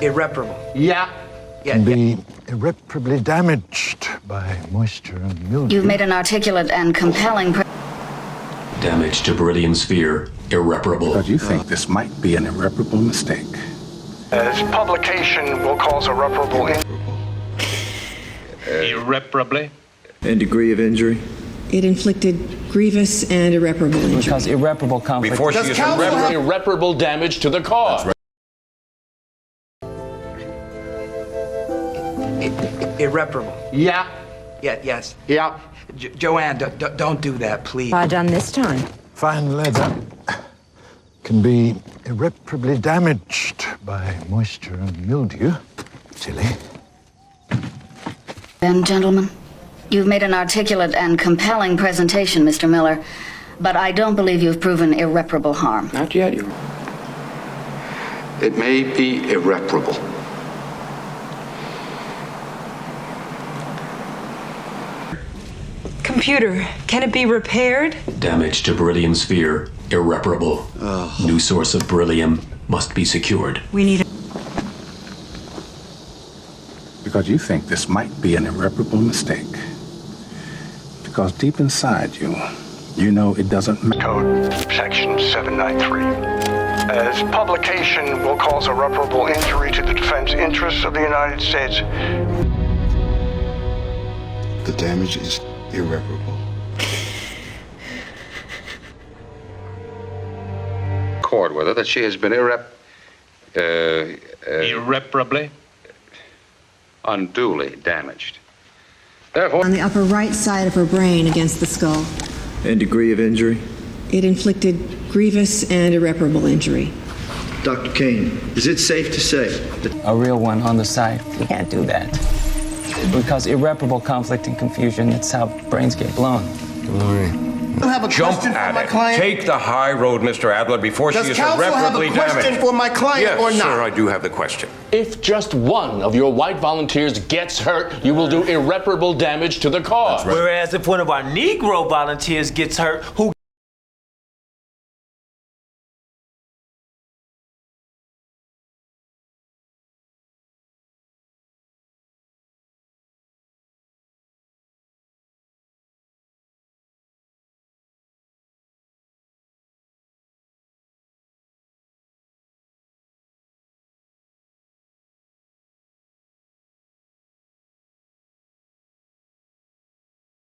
Irreparable. Yeah. Can be irreparably damaged by moisture and mildew. You've made an articulate and compelling Damage to beryllium sphere, irreparable. But you think this might be an irreparable mistake. This publication will cause irreparable Irreparably? And degree of injury? It inflicted grievous and irreparable injury. Because irreparable conflict. Before she is irreparable damage to the car. Irreparable. Yeah. Yes. Yeah. Joanne, don't do that, please. Done this time. Fine leather can be irreparably damaged by moisture and mildew. Chilly. And gentlemen, you've made an articulate and compelling presentation, Mr. Miller, but I don't believe you've proven irreparable harm. Not yet, Your It may be irreparable. Computer, can it be repaired? Damage to beryllium sphere, irreparable. New source of beryllium must be secured. We need Because you think this might be an irreparable mistake. Because deep inside you, you know it doesn't matter. Code Section 793. This publication will cause irreparable injury to the defense interests of the United States. The damage is irreparable. Accord with her that she has been irreparably? Unduly damaged. Therefore, on the upper right side of her brain against the skull. And degree of injury? It inflicted grievous and irreparable injury. Dr. Kane, is it safe to say that A real one on the side. You can't do that. Because irreparable conflict and confusion, that's how brains get blown. I have a jump question for at my it. client? Take the high road, Mr. Adler, before she Does is counsel have a irreparably question damaged. for my client Yes, or not? sir, I do have the question. If just one of your white volunteers gets hurt, you will do irreparable damage to the car. Whereas if one of our Negro volunteers gets hurt, who